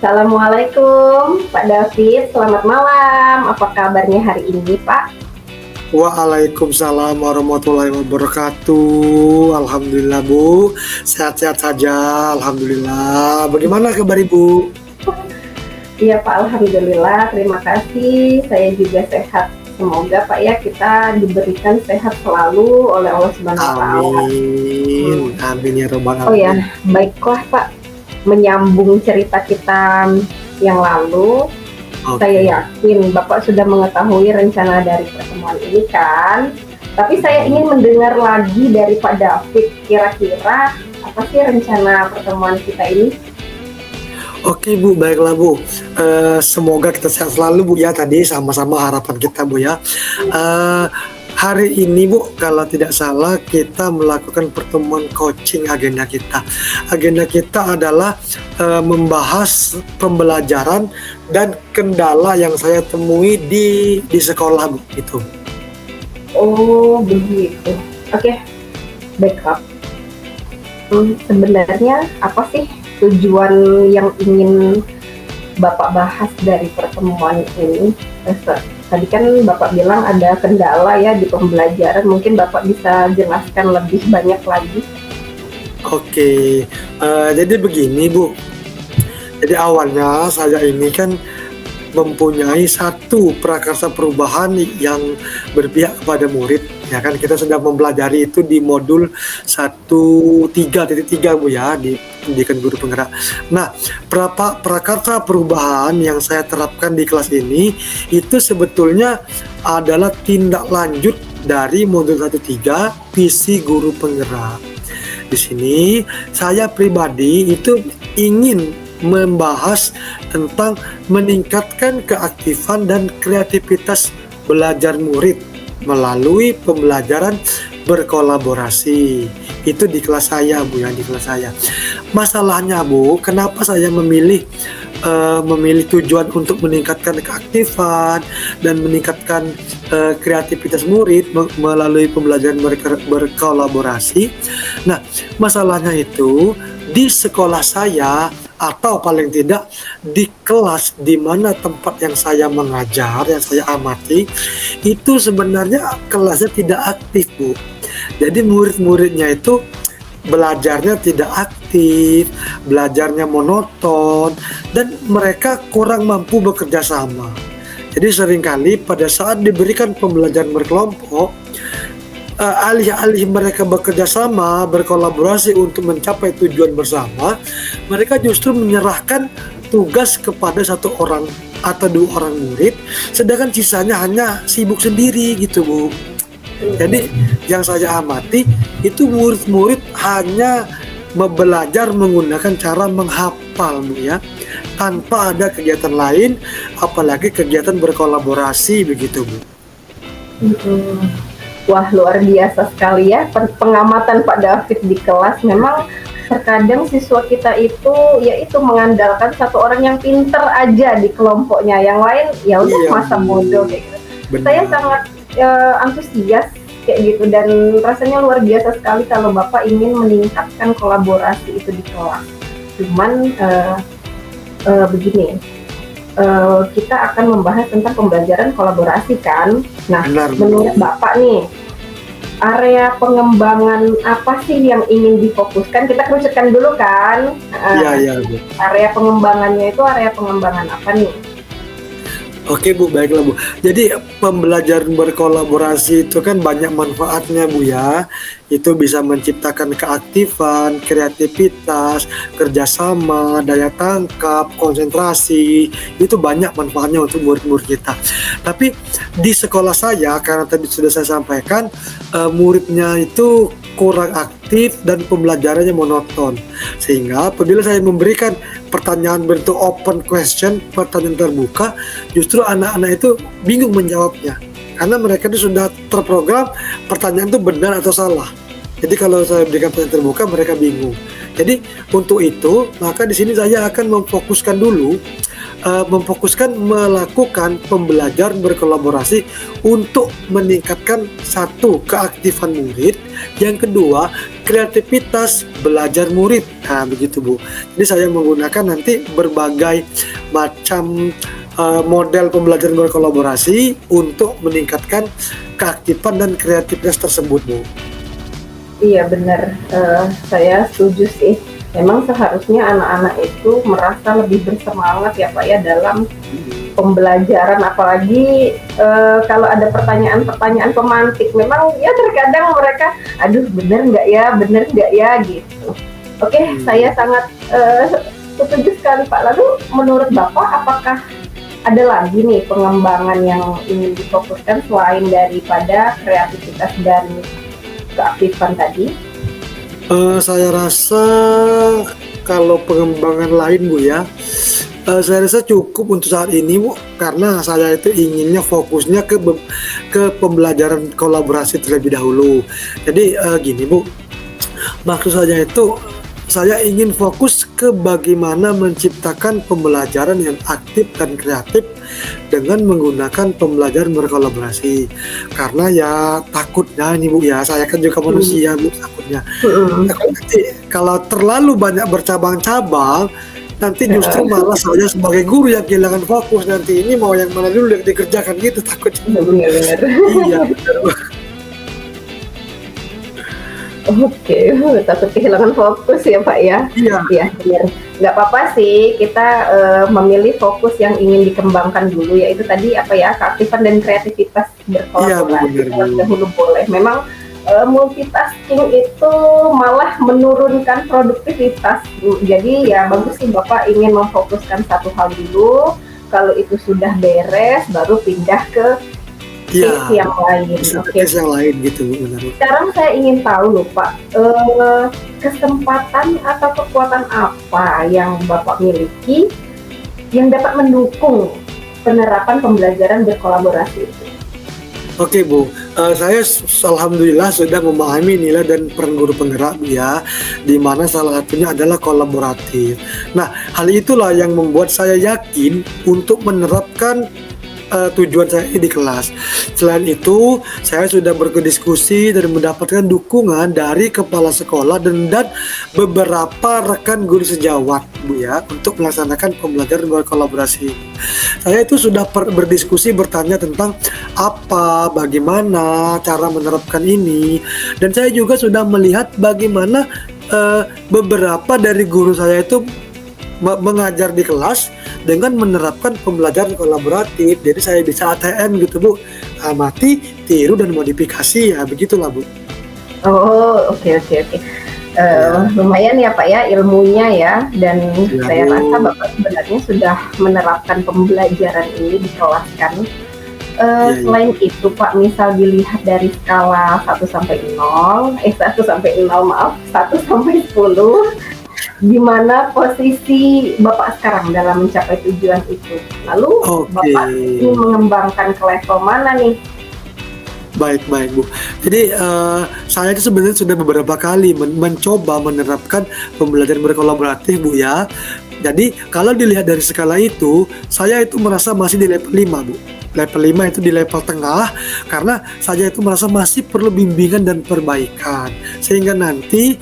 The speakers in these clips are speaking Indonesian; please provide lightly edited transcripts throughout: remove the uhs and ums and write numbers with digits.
Assalamualaikum Pak David, selamat malam. Apa kabarnya hari ini Pak? Waalaikumsalam warahmatullahi wabarakatuh. Alhamdulillah Bu, sehat-sehat saja. Alhamdulillah. Bagaimana kabar Ibu? Iya Pak, Alhamdulillah, terima kasih. Saya juga sehat. Semoga Pak ya kita diberikan sehat selalu oleh Allah Subhanahu wa Ta'ala. Amin. Amin ya robbal Oh ya, alamin. baiklah Pak, menyambung cerita kita yang lalu, saya Oke. yakin Bapak sudah mengetahui rencana dari pertemuan ini kan? Tapi saya ingin mendengar lagi dari Pak David, kira-kira apa sih rencana pertemuan kita ini? Oke Bu, baiklah Bu. Semoga kita sehat selalu Bu ya. Tadi sama-sama harapan kita Bu ya. Eh, Hari ini Bu, kalau tidak salah kita melakukan pertemuan coaching agenda kita. Agenda kita adalah membahas pembelajaran dan kendala yang saya temui di sekolah Bu itu. Oh, begitu. Oke, baiklah. Sebenarnya apa sih tujuan yang ingin Bapak bahas dari pertemuan ini? Tadi kan Bapak bilang ada kendala ya di pembelajaran, mungkin Bapak bisa jelaskan lebih banyak lagi. Oke, jadi begini Bu. Jadi awalnya saya ini kan mempunyai satu prakarsa perubahan yang berpihak kepada murid, ya kan kita sedang mempelajari itu di modul 13.3 Bu ya, di pendidikan guru penggerak. Nah, prakarsa perubahan yang saya terapkan di kelas ini, itu sebetulnya adalah tindak lanjut dari modul 13 visi guru penggerak. Di sini saya pribadi itu ingin membahas tentang meningkatkan keaktifan dan kreativitas belajar murid melalui pembelajaran berkolaborasi. Itu di kelas saya Bu ya, di kelas saya. Masalahnya Bu, kenapa saya memilih tujuan untuk meningkatkan keaktifan dan meningkatkan kreativitas murid melalui pembelajaran berkolaborasi. Nah, masalahnya itu di sekolah saya atau paling tidak di kelas di mana tempat yang saya mengajar, yang saya amati, itu sebenarnya kelasnya tidak aktif Bu. Jadi murid-muridnya itu belajarnya tidak aktif, belajarnya monoton, dan mereka kurang mampu bekerja sama. Jadi seringkali pada saat diberikan pembelajaran berkelompok, alih-alih mereka bekerja sama, berkolaborasi untuk mencapai tujuan bersama, mereka justru menyerahkan tugas kepada satu orang atau dua orang murid, sedangkan sisanya hanya sibuk sendiri gitu Bu. Jadi yang saya amati itu murid-murid hanya belajar menggunakan cara menghafal Bu ya, tanpa ada kegiatan lain, apalagi kegiatan berkolaborasi begitu Bu. Wah, luar biasa sekali ya pengamatan Pak David di kelas. Memang terkadang siswa kita itu yaitu mengandalkan satu orang yang pinter aja di kelompoknya, yang lain ya udah Iya masa Bu, bodoh kayak gitu. Saya benar. sangat antusias kayak gitu, dan rasanya luar biasa sekali kalau Bapak ingin meningkatkan kolaborasi itu di kelas. Cuman begini, kita akan membahas tentang pembelajaran kolaborasi kan. Nah, Benar menurut Bu. Bapak nih, area pengembangan apa sih yang ingin difokuskan? Kita kerucutkan dulu kan. Iya iya Bu. Area pengembangannya itu area pengembangan apa nih? Oke Bu, baiklah Bu. Jadi pembelajaran berkolaborasi itu kan banyak manfaatnya Bu ya. Itu bisa menciptakan keaktifan, kreativitas, kerjasama, daya tangkap, konsentrasi. Itu banyak manfaatnya untuk murid-murid kita. Tapi di sekolah saya, karena tadi sudah saya sampaikan, muridnya itu kurang aktif dan pembelajarannya monoton. Sehingga apabila saya memberikan pertanyaan bentuk open question, pertanyaan terbuka, justru anak-anak itu bingung menjawabnya. Karena mereka itu sudah terprogram pertanyaan itu benar atau salah. Jadi kalau saya berikan pertanyaan terbuka, mereka bingung. Jadi untuk itu, maka di sini saya akan memfokuskan dulu, melakukan pembelajaran berkolaborasi untuk meningkatkan satu keaktifan murid, yang kedua kreativitas aktivitas belajar murid. Nah, begitu Bu. Jadi saya menggunakan nanti berbagai macam model pembelajaran berkolaborasi untuk meningkatkan keaktifan dan kreativitas tersebut, Bu. Iya benar, saya setuju sih. Memang seharusnya anak-anak itu merasa lebih bersemangat ya Pak ya dalam pembelajaran, apalagi kalau ada pertanyaan-pertanyaan pemantik. Memang ya terkadang mereka, aduh bener nggak ya gitu. Oke, saya sangat setuju sekali Pak. Lalu menurut Bapak apakah ada lagi nih pengembangan yang ingin difokuskan selain daripada kreativitas dan keaktifan tadi? Saya rasa kalau pengembangan lain Bu ya, saya rasa cukup untuk saat ini Bu, karena saya itu inginnya fokusnya ke pembelajaran kolaborasi terlebih dahulu. Jadi gini Bu, maksud saya itu saya ingin fokus ke bagaimana menciptakan pembelajaran yang aktif dan kreatif dengan menggunakan pembelajaran berkolaborasi. Karena ya takutnya nih Bu ya, saya kan juga manusia Bu, takutnya nanti kalau terlalu banyak bercabang-cabang, nanti justru malah saya sebagai guru yang kehilangan fokus, nanti ini mau yang mana dulu yang dikerjakan gitu takutnya. Benar-benar. Iya benar Bu. Oke, takut kehilangan fokus ya Pak ya. Iya, Iya benar. Nggak apa-apa sih kita memilih fokus yang ingin dikembangkan dulu, yaitu tadi apa ya, keaktifan dan kreativitas iya Bu, berkolaborasi benar Bu. terlebih dahulu boleh. Memang multitasking itu malah menurunkan produktivitas. Jadi ya bagus sih Bapak ingin memfokuskan satu hal dulu. Kalau itu sudah beres, baru pindah ke Iya, case yang lain. bisa ke Oke. case yang lain gitu Bu, benar Bu. Sekarang saya ingin tahu loh Pak, kesempatan atau kekuatan apa yang Bapak miliki yang dapat mendukung penerapan pembelajaran berkolaborasi itu? Oke Bu, saya alhamdulillah sudah memahami nilai dan peran guru penggerak Bu ya, di mana salah satunya adalah kolaboratif. Nah, hal itulah yang membuat saya yakin untuk menerapkan tujuan saya ini di kelas. Selain itu, saya sudah berdiskusi dan mendapatkan dukungan dari kepala sekolah dan beberapa rekan guru sejawat Bu ya, untuk melaksanakan pembelajaran berkolaborasi. Saya itu sudah berdiskusi, bertanya tentang bagaimana cara menerapkan ini, dan saya juga sudah melihat bagaimana beberapa dari guru saya itu mengajar di kelas dengan menerapkan pembelajaran kolaboratif. Jadi saya bisa ATM gitu Bu, amati, tiru, dan modifikasi ya, begitulah Bu. Oh, oke oke oke. Ya, Lumayan ya Pak ya ilmunya ya, dan ya saya rasa Bu. Bapak sebenarnya sudah menerapkan pembelajaran ini di kelas kan. Iya, iya. Selain itu Pak, misal dilihat dari skala 1 sampai 0, maaf, 1 sampai 10, di mana posisi Bapak sekarang dalam mencapai tujuan itu? Lalu Oke. Bapak ingin mengembangkan ke level mana nih? Baik baik Bu. Jadi saya itu sebenarnya sudah beberapa kali mencoba menerapkan pembelajaran berkolaboratif Bu ya. Jadi kalau dilihat dari skala itu, saya itu merasa masih di level 5 Bu. Level 5 itu di level tengah, karena saya itu merasa masih perlu bimbingan dan perbaikan. Sehingga nanti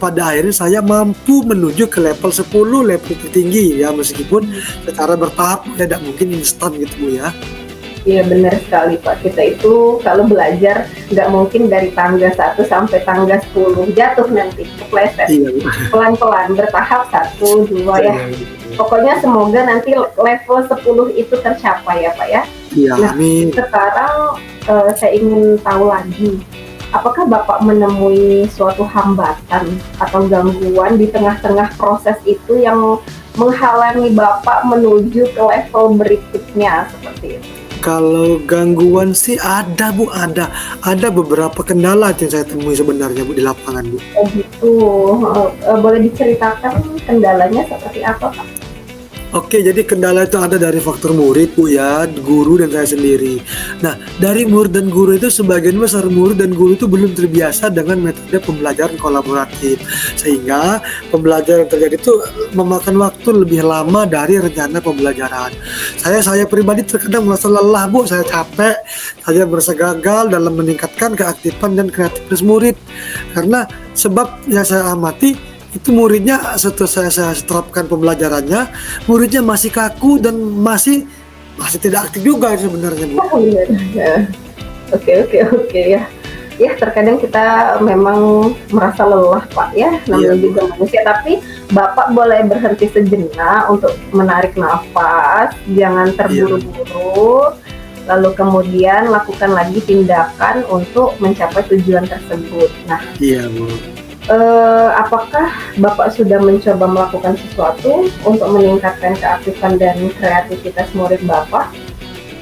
pada akhirnya saya mampu menuju ke level 10, level tertinggi ya, meskipun secara bertahap ya, tidak mungkin instan gitu Bu ya. Iya benar sekali Pak, kita itu kalau belajar nggak mungkin dari tangga 1 sampai tangga 10 jatuh nanti, kepleset. Iya Bu. Pelan-pelan, bertahap 1, 2 ya. Pokoknya semoga nanti level 10 itu tercapai ya Pak ya. Iya, Nah, amin. sekarang saya ingin tahu lagi, apakah Bapak menemui suatu hambatan atau gangguan di tengah-tengah proses itu yang menghalangi Bapak menuju ke level berikutnya seperti itu? Kalau gangguan sih ada Bu, ada beberapa kendala yang saya temui sebenarnya Bu di lapangan Bu. Oh gitu, boleh diceritakan kendalanya seperti apa Pak? Oke, jadi kendala itu ada dari faktor murid, Bu, ya, guru dan saya sendiri. Nah, dari murid dan guru itu sebagian besar murid dan guru itu belum terbiasa dengan metode pembelajaran kolaboratif. Sehingga pembelajaran terjadi itu memakan waktu lebih lama dari rencana pembelajaran. Saya pribadi terkadang merasa lelah, Bu, saya capek, saya merasa gagal dalam meningkatkan keaktifan dan kreativitas murid. Karena sebab yang saya amati itu muridnya setelah saya terapkan pembelajarannya, muridnya masih kaku dan masih tidak aktif juga sebenarnya, Bu. Oh, iya. Ya. Oke ya. Ya, terkadang kita memang merasa lelah, Pak, ya, namanya Iya, Bu. juga manusia. Tapi Bapak boleh berhenti sejenak untuk menarik nafas, jangan Iya, terburu-buru, lalu kemudian lakukan lagi tindakan untuk mencapai tujuan tersebut. Nah, iya, Bu. apakah Bapak sudah mencoba melakukan sesuatu untuk meningkatkan keaktifan dan kreativitas murid Bapak?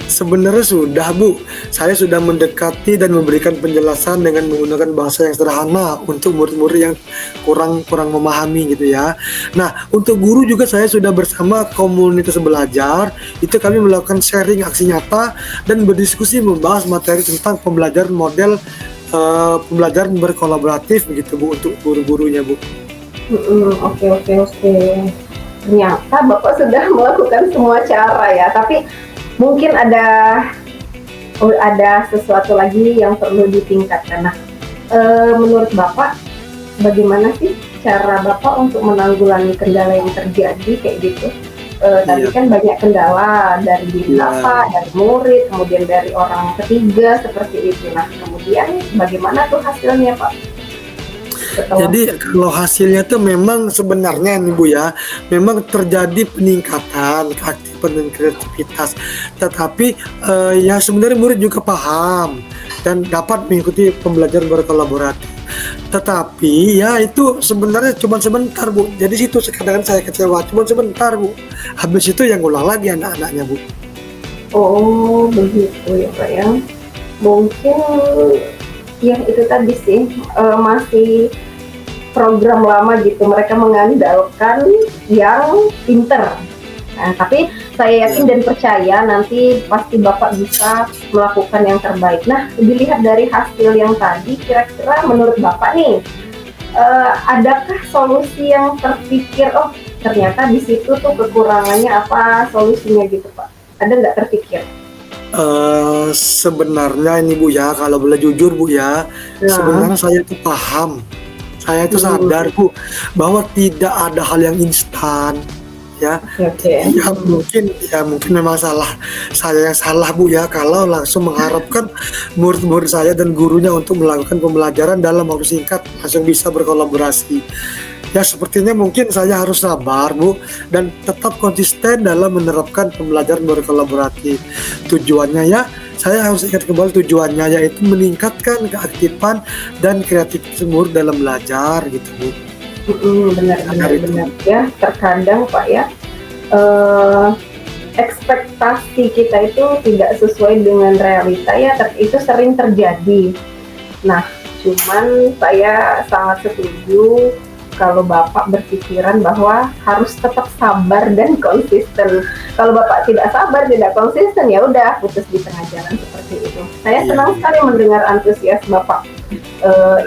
Sebenarnya sudah, Bu. Saya sudah mendekati dan memberikan penjelasan dengan menggunakan bahasa yang sederhana untuk murid-murid yang kurang kurang memahami gitu ya. Nah, untuk guru juga saya sudah bersama komunitas belajar, itu kami melakukan sharing aksi nyata dan berdiskusi membahas materi tentang pembelajaran model pembelajaran berkolaboratif begitu, Bu, untuk guru-gurunya, Bu. Oke. Ternyata Bapak sudah melakukan semua cara ya, tapi mungkin ada sesuatu lagi yang perlu ditingkatkan. Nah, menurut Bapak bagaimana sih cara Bapak untuk menanggulangi kendala yang terjadi kayak gitu? Tadi Iya, kan banyak kendala dari diri iya. Bapak, dari murid, kemudian dari orang ketiga seperti itu. Nah, kemudian bagaimana tuh hasilnya, Pak, setelah Jadi kalau hasilnya tuh memang sebenarnya nih, Bu, ya, memang terjadi peningkatan keaktifan dan kreativitas. Tetapi, ya sebenarnya murid juga paham dan dapat mengikuti pembelajaran berkolaboratif. Tetapi ya itu sebenarnya cuma sebentar, Bu. Jadi situ kadang saya kecewa, cuma sebentar, Bu. Habis itu yang ulang lagi anak-anaknya, Bu. oh, begitu ya, Pak, ya. Mungkin ya itu tadi sih, masih program lama gitu, mereka mengandalkan yang pinter. Nah, tapi saya Ya. yakin dan percaya nanti pasti Bapak bisa melakukan yang terbaik. Nah, dilihat dari hasil yang tadi, kira-kira menurut Bapak nih, adakah solusi yang terpikir, oh ternyata di situ tuh kekurangannya apa solusinya gitu, Pak? Ada nggak terpikir? Sebenarnya ini, Bu, ya, kalau boleh jujur, Bu, ya, Nah, sebenarnya saya itu paham, saya itu hmm, sadar, Bu, bahwa tidak ada hal yang instan, ya. oke. Ya mungkin memang saya yang salah, Bu, ya, kalau langsung mengharapkan murid-murid saya dan gurunya untuk melakukan pembelajaran dalam waktu singkat langsung bisa berkolaborasi. Ya sepertinya mungkin saya harus sabar, Bu, dan tetap konsisten dalam menerapkan pembelajaran berkolaboratif. Tujuannya ya, saya harus ingat kembali tujuannya yaitu meningkatkan keaktifan dan kreativitas murid dalam belajar gitu, Bu. Benar Agar benar itu. benar ya, terkadang Pak ya, eee, ekspektasi kita itu tidak sesuai dengan realita ya, itu sering terjadi. Nah, cuman saya sangat setuju kalau Bapak berpikiran bahwa harus tetap sabar dan konsisten. Kalau Bapak tidak sabar, tidak konsisten, ya udah putus di tengah jalan seperti itu. Saya Iya, senang iya. sekali mendengar antusias Bapak,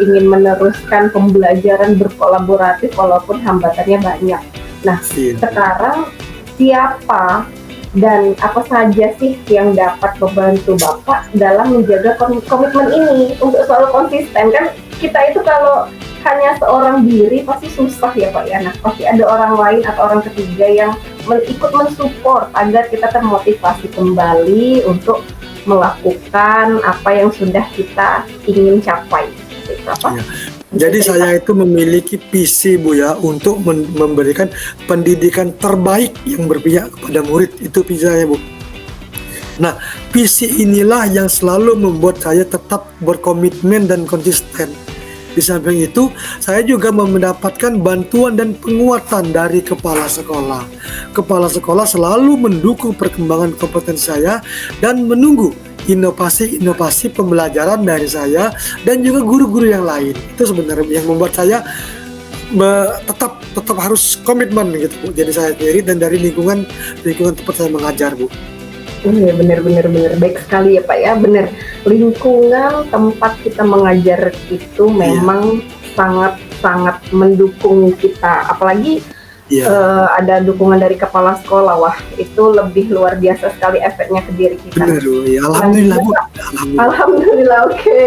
ingin meneruskan pembelajaran berkolaboratif walaupun hambatannya banyak. Nah, Iya. sekarang siapa dan apa saja sih yang dapat membantu Bapak dalam menjaga komitmen ini untuk selalu konsisten? Kan kita itu kalau hanya seorang diri pasti susah ya Pak ya. Nah, pasti ada orang lain atau orang ketiga yang ikut mensupport agar kita termotivasi kembali untuk melakukan apa yang sudah kita ingin capai. Itu apa? Iya. Bisa Jadi cerita? saya itu memiliki visi, Bu, ya, untuk memberikan pendidikan terbaik yang berpihak kepada murid. Itu visi saya, Bu. Nah, visi inilah yang selalu membuat saya tetap berkomitmen dan konsisten. Di samping itu, saya juga mendapatkan bantuan dan penguatan dari kepala sekolah. Kepala sekolah selalu mendukung perkembangan kompetensi saya dan menunggu inovasi-inovasi pembelajaran dari saya dan juga guru-guru yang lain. Itu sebenarnya yang membuat saya tetap harus komitmen gitu Bu. Jadi saya sendiri dan dari lingkungan tempat saya mengajar Bu. Iya, benar-benar baik sekali ya Pak ya, benar. Lingkungan tempat kita mengajar itu Iya, memang sangat-sangat mendukung kita, apalagi iya, ada dukungan dari kepala sekolah, wah itu lebih luar biasa sekali efeknya ke diri kita. benar Bu. Ya, alhamdulillah Selanjutnya Bu. Pak, Alhamdulillah. alhamdulillah, oke.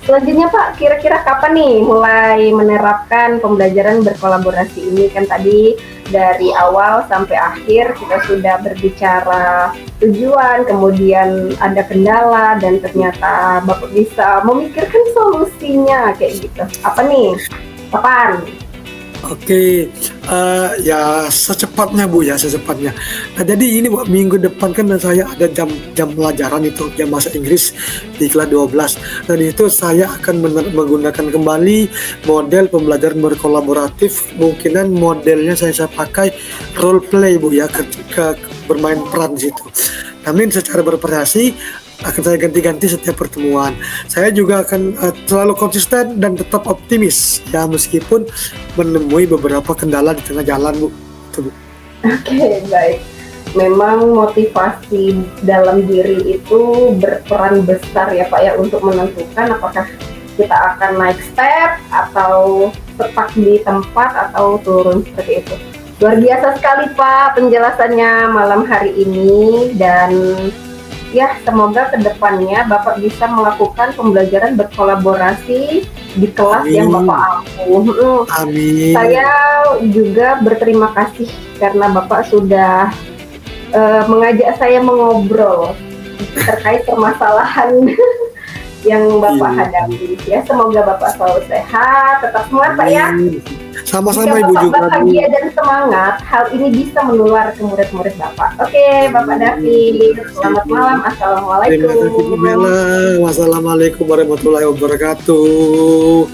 Selanjutnya Pak, kira-kira kapan nih mulai menerapkan pembelajaran berkolaborasi ini? Kan tadi dari awal sampai akhir kita sudah berbicara tujuan, kemudian ada kendala, dan ternyata Bapak bisa memikirkan solusinya kayak gitu. Apa nih? Kapan? Oke, ya secepatnya Bu ya, secepatnya. Nah jadi ini Bu, minggu depan kan saya ada jam pelajaran itu, jam bahasa Inggris di kelas 12. Dan itu saya akan menggunakan kembali model pembelajaran berkolaboratif. Mungkinan modelnya saya pakai role play Bu ya, bermain peran di situ. Namun secara bervariasi akan saya ganti-ganti setiap pertemuan. Saya juga akan selalu konsisten dan tetap optimis ya meskipun menemui beberapa kendala di tengah jalan Bu. Itu, Bu. Oke, baik. Memang motivasi dalam diri itu berperan besar ya Pak ya untuk menentukan apakah kita akan naik step atau tetap di tempat atau turun seperti itu. Luar biasa sekali Pak penjelasannya malam hari ini, dan ya semoga kedepannya Bapak bisa melakukan pembelajaran berkolaborasi di kelas yang Amin. Bapak ampu. Amin. Saya juga berterima kasih karena Bapak sudah mengajak saya mengobrol terkait permasalahan yang Bapak Iya. hadapi. Ya, semoga Bapak selalu sehat, tetap semangat Pak ya. Amin. Jika Sama-sama Ibu Bapak juga Bu. bahagia dan semangat, hal ini bisa menular ke murid-murid Bapak. Oke, Bapak David, selamat malam. Terima kasih Bu Assalamualaikum. Mela. Wassalamualaikum warahmatullahi wabarakatuh.